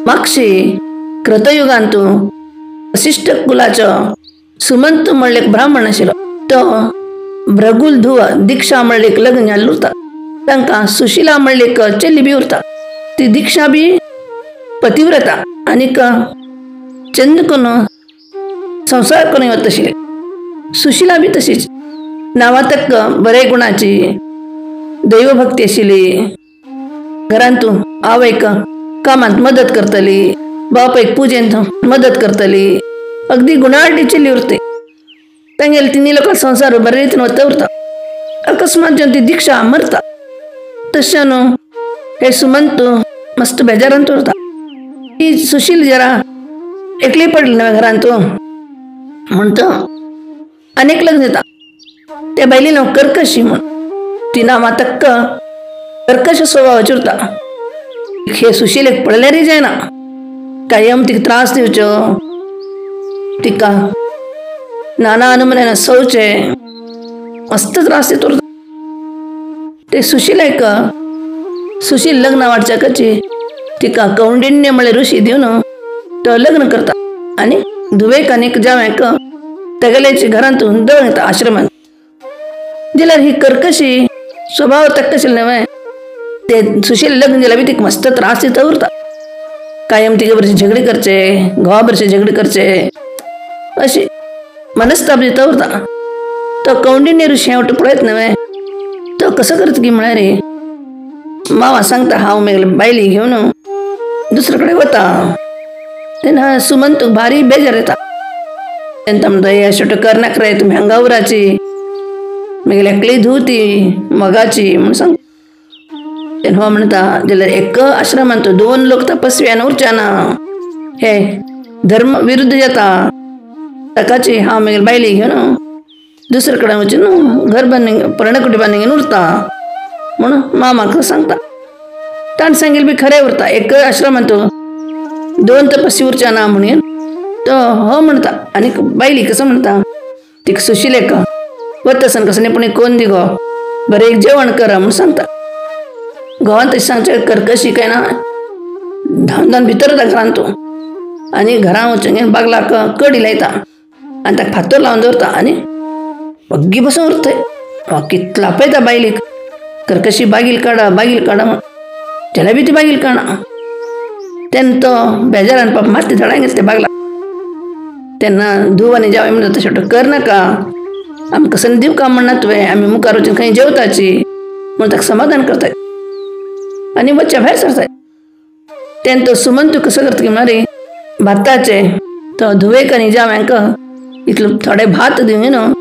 मागशी कृतयुगांतू वशिष्ठ कुलाचो सुमंत म्हणले एक ब्राह्मण आशिल्लो. तो भ्रगुल धुव दीक्षा म्हणले एक लग्न जाल्लें उरता. तांकां सुशिला म्हणले एक चेली बी उरता. ती दीक्षा बी पतिव्रता आनीक चंद करून संसार करून वता आशिल्ली. सुशिला बी तशीच नावातक बरे गुणाची दैवभक्ती आशिल्ली. घरांतून आवयक कामांत मदत करतली, बापायक पुजेंत मदत करतली, अगदी गुणाळटी चेली उरते. तांगेली तिन्ही लोकां संसार बरे रितीन वता उरता. अकस्मात जेवन ती दीक्षा मरता तशें न्हू हे सुमंत मस्त बेजारांत उरता. ती सुशील जरा एकली पडली नव्या घरांतू म्हणतो अनेक लग्न जाता. त्या बायली नांव कर्कशी म्हण. ती नांवां तक्क कर्कश स्वभावाची उरता. हे सुशीलेक पळयल्यारय जायना. कायम तिका त्रास दिवच्यो, तिका नाना नमुन्यान सवचे, मस्त त्रास दित उरता. ते सुशिलेक सुशील लग्न वाडच्या कची तिका कौंडिन्य म्हळ्यार ऋषी दिवन तो लग्न करता. आनी धुवेक आनीक जावयाक तेगेल्याच्या घरांतून दळ येता आश्रमांत. जाल्यार ही कर्कशी स्वभाव तक्क आशिल्ली न्हय. ते सुशील लग्न जाल्यार बी तिका मस्त त्रास दिता उरता. कायम तिगे बरशे झगडी करचे, घोवा बरशे झगडी करचे, अशी मनस्ताप दिता उरता. तो कौंडिन्य ऋषी हेवटो पळयत न्हय. तो कसो करता की म्हळ्यार मावा सांगता हांव मेगले बायली घेवन दुसरे कडेन वता. तेन्ना सुमंतूक भारी बेजार येता. तेन्ना म्हणटा हे अशें करनाक रे, तुमी हांगा उराची, मेगले एकली धू ती मोगाची म्हूण सांग. तेन्ना हो म्हणटा जाल्यार एक आश्रमांत 2 लोक तपस्व्यान उरचे ना. हे धर्म विरुद्ध जाता. ताकाची हांव मेगले बायली घेवन दुसरे कडेन वचून घर बांदून पर्णकुटी बांदून घेवन उरता म्हणून मामाक सांगता. ताणें सांगिल्लें बी खरें उरता. एक आश्रमांत 2 तपस्वी उरचे ना म्हणून तो हो म्हणटा. आनीक बायली कसो म्हणटा तिका सुशिलेक वता आसतना कसो निपुणी कोण दी गो, बरें एक जेवण करा म्हूण सांगता. घोवान तशें सांगचें कर्कशी काय ना धांवन भितर वता घरांतून आनी घरां वचून घेवन बागलाक कडी लायता आनी ताका फातर लावन दवरता आनी ओग्गी बसून उरता. कितलो आपयता बायलेक कर्कशी बागील काडा म्हण. जाल्यार बी ती बागील काडना. तेन्ना तो बेजारान पाप मारती धडाय घेतले बागला. तेन्ना धूव आनी जावय म्हणटा तशें करनाका, आमकां संदी दिवका म्हणना तुवें, आमी मुखार वचून खंय जेवताची म्हूण ताका समाधान करताय आनी वच्चे भायर सरताय. तेन्ना तो सुमंत कसो करता की म्हळ्यार भाताचे तो धुवेक आनी जावयांक इतलो थोडे भात दिवन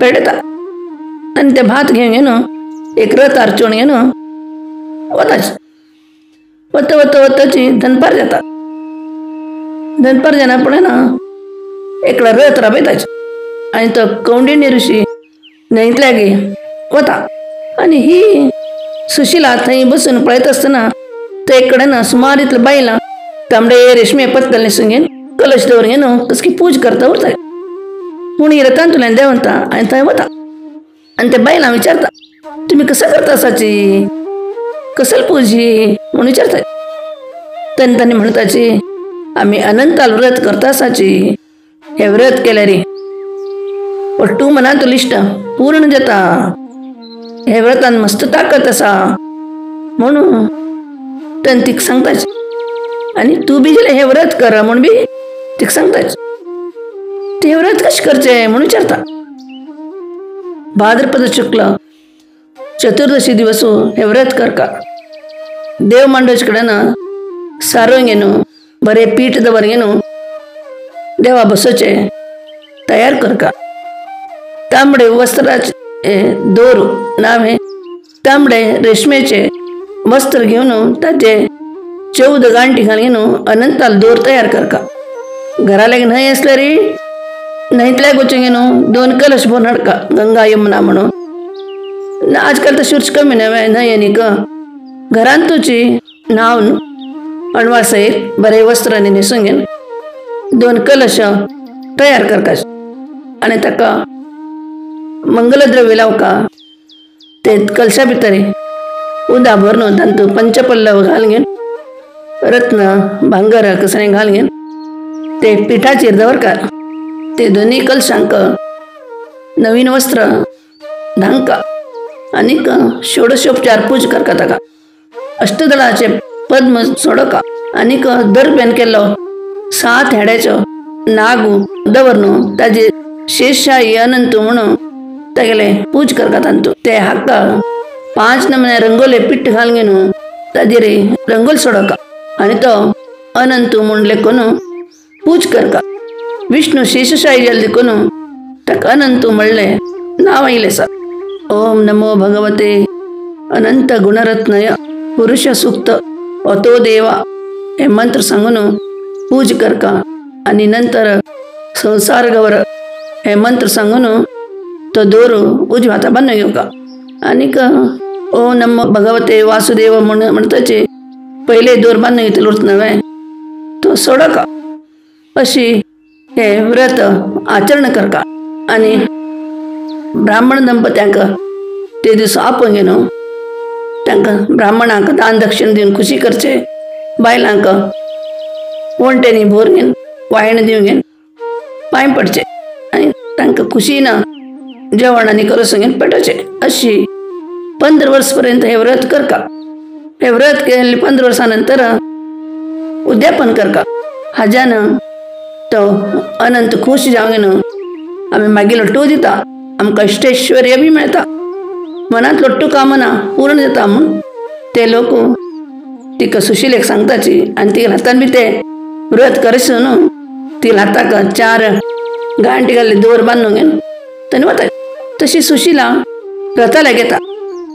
पेडयता. आनी ते भात घेवन एक रथ आरचून घेवन वताची. वता वता वताची दनपार जाता. दनपार जाना पळयना एकलो रथ राबयताची आनी तो कौंडिन्य ऋषी न्हंयतल्यागी वता. आनी ही सुशिला थंय बसून पळयता आसतना तो एक कडेन सुमार इतलो बायलां तांबडे रेशमे पत्तल न्हेसून घेवन कलश दवर घेवन कसकी पूज करता उरताय. पूण ही रथांतल्यान देंवता आनी थंय वता. आनी ते बायलां विचारता तुमी कसो करता आसाची, कसली पूज ही म्हूण विचारताय. तेन्ना तांणी म्हणटाची आमी अनंताल व्रत करता आसाची. हे व्रत केल्यार पट्टू मनांतलो इश्ट पूर्ण जाता. हे व्रतान मस्त ताकद आसा म्हणून तेन्ना तिका सांगताची. आनी तूं बी जाल्यार हें व्रत कर म्हूण बी तिका सांगताची. ते व्रत कशें करचें म्हूण विचारता. भाद्रपद शुक्ल चतुर्दशी दिवस हे व्रत करका. देव मांडोचे कडेन सारो घेवन बरें पीठ दवर घेवन देवा बसोवचे तयार करका. तांबडे वस्त्राचे दोर नावे तांबडे रेशमेचे वस्त्र घेवन ताचे 14 गांठी घालून अनंताल दोर तयार करका. घरा लागीं न्हंय आसल्यार न्हंयतल्याक वचून घेवन 2 कलश भरून हाडका गंगा यमुना म्हणून. आजकाल तर शुर्च कमी न्हय न्हंय आनीक घरांतूची न्हावन अणवासयत बरे वस्त्रांनी न्हेसून घेवन 2 कलश तयार करपाचे आनी ताका मंगलद्रव्य लावका. ते कलशा भितर उदक भरून तातूंत पंचपल्लव घालून घेवन रत्न भांगर कसणे घालून ते पिठाचेर दवरकार. ते दोन्ही कलशांक नवीन वस्त्र धांका आनीक षोडशोपचार पूज करता ताका. अष्टदळाचे पद्म सोडका आनीक दर्प्यान केल्लो 7 हेड्याचो नागू दवरन ताजे शेषशाही अनंत म्हणून तागेले पूज करता. तांतू ते हाका 5 नमुने रंगोले पिट्ट घालून ताजेर रंगोल सोडका आनी तो अनंत म्हूण लेखून पूज करका. विष्णू शेषशाही जाल देखून ताका अनंत म्हणले नांव आयलें आसा. ओम नमो भगवते अनंत गुणरत्नय पुरुष सूक्त अतो देवा हे मंत्र सांगून पूज करका. आणि नंतर संसार गवर हे मंत्र सांगून तो दोर उजव्या हाता बांदून घेवका. आनीक ओम नमो भगवते वासुदेव म्हणटाचे पहिले दोर बांदून घेतले उरता नवे तो सोडका. अशी हे व्रत आचरण करका. आणि ब्राह्मण दंपत्यांक ते दिस आपोवन घेवन तांकां ब्राह्मणांक दान दक्षिण दिवन खुशी करचे. बायलांक वणटेनी भोर घेवन वायण दिवन घेवन पांय पडचे आनी तांकां खुशीन जेवण आनी करोस घेवन पेटोवचे. अशी 15 वर्स पर्यंत हे व्रत करका. हे व्रत केल्ले 15 वर्सां नंतर उद्यापन करका. हाज्यान तो अनंत खुश जावन आमी मागीर लट्टू दिता. आमकां इश्टेश्वर्य बी मेळटा. मनांत लट्टू कामना पूर्ण जाता म्हूण ते लोक तिका सुशिलेक सांगताची. आनी तिका हातान बी ते व्रत करसून तिका हाताक 4 गांठी घाल्ले दोर बांदून घेवन ताणी वता. तशी सुशिला व्रताला घेता.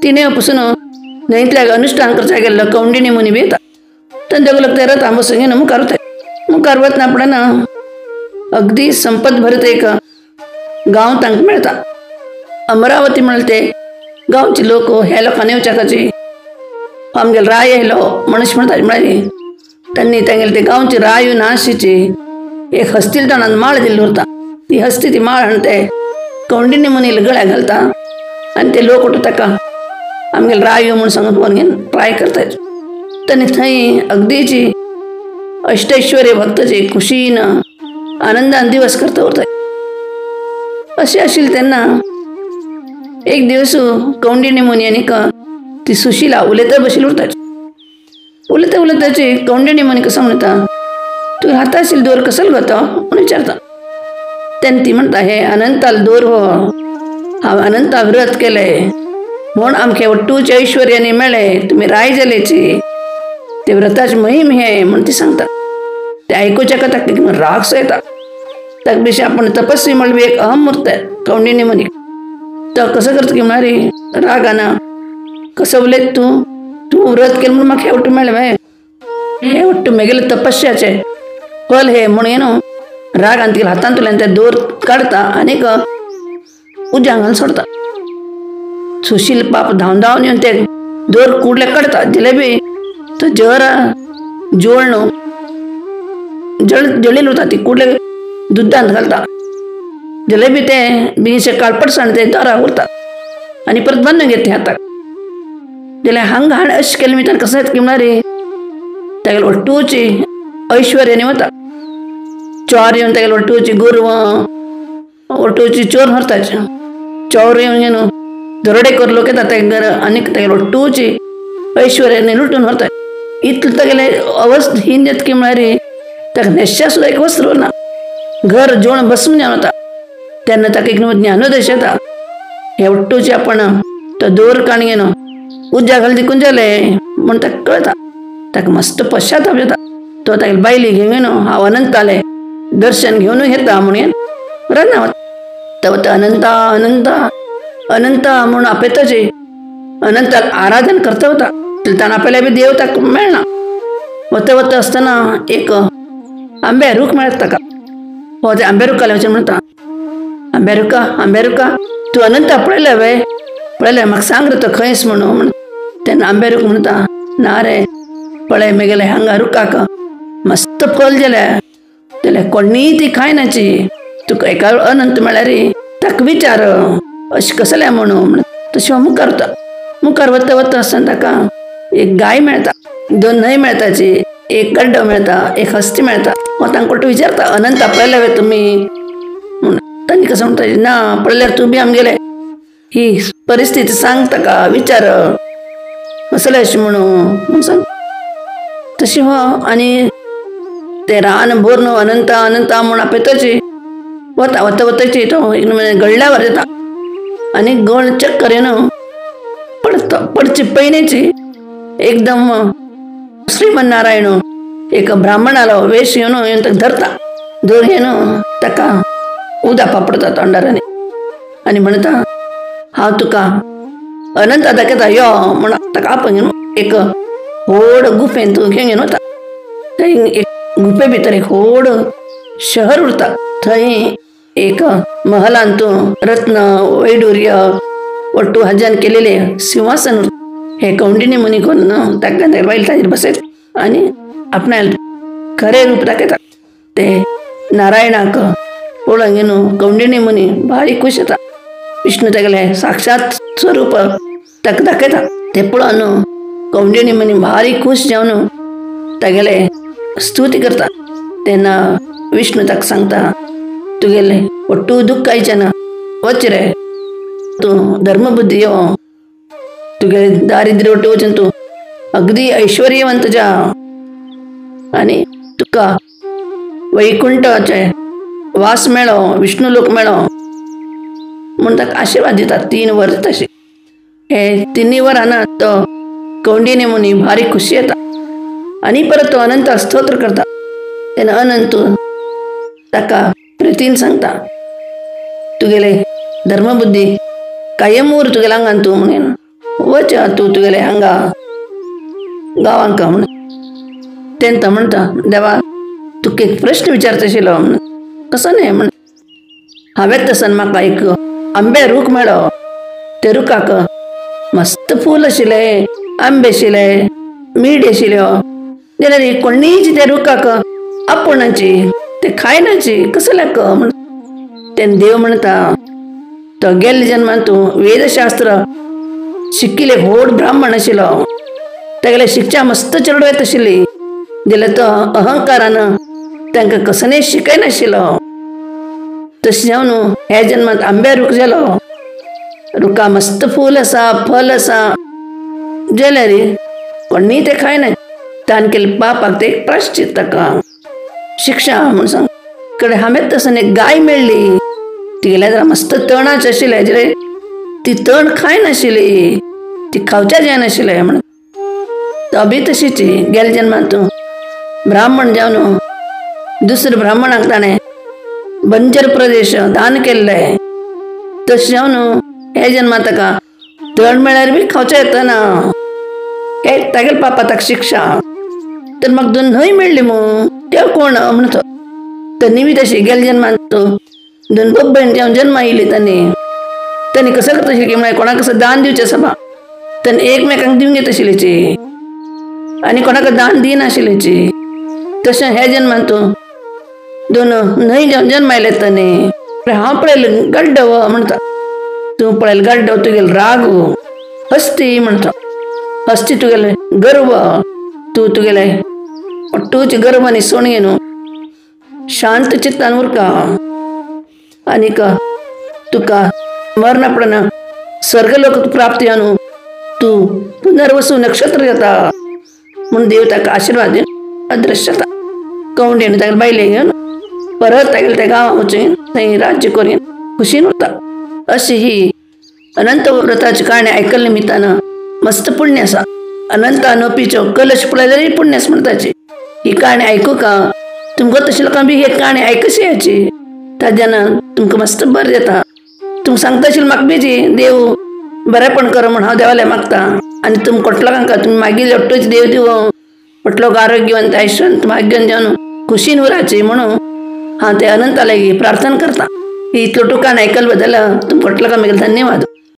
तिने पसून न्हंयतल्याक अनुश्ठान करचा गेल्लो कौंडिणी मुनी बी येता. तांचे लोक ते रथान बसून घेवन मुखार वता. मुखार वतना आपणान अगदी संपत भरत एक गांव तांकां मेळटा. अमरावती म्हणले ते गांवचे लोक हे लोकांनी येवच्याकाची आमगेलो राय येयलो मनीस म्हणटाचे म्हळ्यार तांणी तेंगेले ते गांवची राय नाशीची एक हस्तिलदानान माळ दिल्ली उरता. ती हस्ती ती माळ हाडून ते कौंडिणी मुनीला गळ्याक घालता. आनी ते लोक ताका आमगेलो राय म्हूण सांगून व्हरून घेवन ट्राय करतात. तांणी थंय अगदीची अष्टैश्वर्य भक्ताची खुशीन आनंदान दिवस करता उरतात. अशें आशिल्लें तेन्ना एक दिवस कौंडिणी मुनी आनीक ती सुशिला उलयता बशिल्ली उरताची. उलयता उलयताची कौंडिणी मुनी कसो म्हणटा तूं हाता आशिल्लो दोर कसलो गो तो म्हणून विचारता. तेन्ना ती म्हणटा हे अनंताल दोर हो हांव अनंता व्रत केलें म्हूण आमचे वट्टूचे ऐश्वर्यानी मेळ्ळे. तुमी राय जालेची ते व्रताची मोहीम हे म्हूण ती सांगता. ते आयकुच्या ताका राग सो येता. ताका बेशी आपूण तपस्वी म्हणल्यार एक अहम उरता कौंडिणी मुनीक. तो कसो करता की म्हळ्यार रागान कसो उलयता तूं व्रत केलें म्हूण म्हाका हे वट्टू मेळ्ळें बाय. हे वट्टू म्हगेले तपस्याचे फल हे म्हूण येवन रागान तिका हातान तुल्यान ते दोर काडता आनीक उज्यांक घालून सोडता. सुशील बाप धांवन धांवन येवन ते दोर कुडले काडता. जिलेबी तो जर जोळ न्हू जळिल्ली उरता ती कुडले दुदांत घालता. जलेबी ते बिनशे काळपटसाण ते दाराक उरता आनी परत बांदून घेता हाताक. जाल्यार हांगा हाड अशें केलें भितर कसो येता की म्हळ्यार तेगेले वट्टूची ऐश्वर्यानी वता. चोर येवन तेगेले वट्टूची गोरवां वट्टूची चोर व्हरताचे. चोर येवन घेवन दरोडेखोर लोक येता तेगे घर आनीक तेगेले वट्टूची ऐश्वर्यानी लुटून व्हरता. इतलें तेगेले अवस्था हीन येता की म्हळ्यार ताका न्हेंसच्या सुद्दां एक वस्त्र उरना. घर जोड भस्म जावन वता. तेन्ना ताका एक ज्ञानोदय येता. हे वट्टूचे आपण तो दोर काण घेवन उज्या घाल देखून जालें म्हूण ताका कळटा. ताका मस्त पश्चाताप जाता. तो तागेले बायली घेवन हांव अनंतालें दर्शन घेवन येता म्हणून रना वता. अनंता अनंता अनंता म्हूण आपयताची अनंताक आराधन करता वता. ताणें आपयल्या बी देव ताका मेळना. वता वता आसतना एक आंब्या रूख मेळटा ताका. हो ते आंब्या रुखाले वचून म्हणटा आंब्या रुखा तूं अनंता पळयल्या वे पळयल्या म्हाका सांग रे तो खंयस म्हणून. तेन्ना आंब्या रूख म्हणटा ना रे पळय म्हगेले हांगा रुखाक मस्त फल जाल्यार कोणीय ती खायनाची. तुका एका अनंत म्हळ्यार ताका विचार अशें कसलें म्हणून. तशें हांव मुखार वता. मुखार वता वता आसतना ताका एक गाय मेळटा. 2 न्हंय मेळटाची. एक गड्ड मेळता, एक हस्ती मेळता. मग तांकां विचारता अनंता पळयल्या वे तुमी म्हूण. तांणी कसं म्हणटा ना पळयल्यार तूं बी आमगेले ही परिस्थिती सांग ताका विचार असलें अशें म्हणून सांग. तशी हो आनी ते रान भर न्हू अनंता अनंता म्हूण आपयताची वता वता वताची तो गळ्ळ्यावर येता आनी गळ चक्कर येवन पडची पयलीची एकदम श्रीमन्नारायण एक ब्राह्मण आलो वेश येवन ताका धरता. धर येवन ताका उदा पापडता तोंडार आनी म्हणटा हांव तुका अनंता दाखयता यो म्हण ताका आपण घेवन एक व्हड गुफेन तूं घेवन वता. थंय एक गुफे भितर एक व्हड शहर उरता. थंय एक महलान तूं रत्न वैडूर्य वट्टू हज्जान केलेले सिंहासन उरता. हे कौंडिणी मुनी करून ताका बायल ताजेर बसयता आनी आपणाल खरें रूप दाखयता. ते नारायणाक पळोवन घेवन कौंडिणी मुनी भारी खूश जाता. विष्णू तागेले साक्षात स्वरूप ताका दाखयता. ते पळोवन कौंडिणी मुनी भारी खूश जावन तागेले स्तुती करता. तेन्ना विष्णू ताका सांगता तुगेले वट्टू दुख्ख आयचें ना वच रे तूं धर्मबुद्धी यो तुगेले दारिद्र्य वट्टी वचून तूं अगदी ऐश्वर्यवंत जा आनी तुका वैकुंठाचे वास मेळो विष्णू लोक मेळो म्हूण ताका आशिर्वाद दिता. 3 वर तशी हे 3 वरांना तो कौंडिणी मुनी भारी खुशी येता आनी परत तो अनंता स्तोत्र करता. तेन्ना अनंत ताका प्रितीन सांगता तुगेले धर्मबुद्धी कायम उर तुगेल्या आंगान तूं म्हणून वच तूं तुगेले हांगा गांवांक म्हण. तेन्ना तो म्हणटा देवा तुका एक प्रश्न विचारचो आशिल्लो म्हण. कसो न्ही म्हण. हांवें तसन म्हाका एक आंबे रूख मेळ्ळो. ते रुखाक मस्त फूल आशिल्ले आंबे आशिल्ले मीठ आशिल्ल्यो जाल्यार कोणीच त्या रुखाक आपुणाची ते खायनाची कसो लेक म्हण. तेन्ना देव म्हणटा तो गेल्ल्या जन्मान तूं वेदशास्त्र शिकिल्ले व्हड ब्राह्मण आशिल्लो तागेले शिक्षा मस्त चेडूं येत आशिल्ली जाल्यार तो अहंकारान तांकां कसलेंय शिकयनाशिल्लो. तशें जावन ह्या जन्मांत आंब्या रूख जालो. रुखा मस्त फूल आसा फल आसा जाल्यार कोणीय ते खायना. ताणें केले पापाक ते प्रायश्चित्त ताका शिक्षा म्हूण सांग. कडेन हांवें तसन एक गाय मेळ्ळी तिगेल्या जरा मस्त तणाचें आशिल्लें जाल्यार ती तण खायनाशिल्ली ती खावचें जायनाशिल्लें म्हण. तो बी तशीच गेल्या जन्मांत तूं ब्राह्मण जावन दुसऱ्या ब्राह्मणाक ताणें बंजर प्रदेश दान केल्ले. तशें जावन हे जन्मांत ताका तण मेळ्ळ्यार बी खावचें येतना हे तागेले पापा ताका शिक्षा. तर म्हाका 2 न्हंय मेळ्ळी मू त्यो कोण म्हणतो. तनी बी तशी गेल्या जन्मांत 2 बब्बन जावन जन्मा येयली तांणी कसं करता आशिल्ली म्हळ्यार कोणाक कसं दान दिवचें सभा तांणी एकमेकांक दिवंक येता आशिल्लीची आनी कोणाक दान दिनाशिल्लीची. तशें हे जन्मांत तूं 2 न्हंय जावन जन्मा येयले तांणी. हांव पळयलें गड्ड म्हणटा तूं पळयलें गड्ड तुगेले राग हस्ती म्हणटा. हस्ती तुगेले गर्व तूं तुगेले पट्टूचे गर्व आनी सोणये न्हू शांत चित्तान उरका. आनीक तुका मरणपडना स्वर्गलोक प्राप्ती न्हू तूं पुनर्वसू नक्षत्र जाता म्हूण देव ताका आशिर्वाद दिवन अदृश्य जाता. कौंडिणी तागेले बायले घेवन परत तागेले त्या गांवां वचून थंय राज्य करून खुशीन उरता. अशी ही अनंत व्रताची काणी आयकल्या निमित्तान मस्त पुण्य आसा. अनंता नोपीच्यो कलश पळयल्यारय पुण्य आसा म्हण ताची. ही काणी आयकूं का तुमकां तशें लोकांक बी ही काणी आयकशी याची. ताज्यान तुमकां मस्त बरें जाता. तुमकां सांगता आशिल्लें म्हाका बेजी देव बरेंपण कर म्हण हांव देवाले मागता आनी तुमकां कोटलोकांक तुमी मागीर एकटोच देव दिवं कोटलोक आरोग्यवंत ऐश्वर्यवंत भाग्यवान जावन खुशीन उराची म्हणून हांव ते अनंता लागीं प्रार्थना करता. ही इतलो टुकान आयकले बद्दल तुमकां कोटलोकांक धन्यवाद.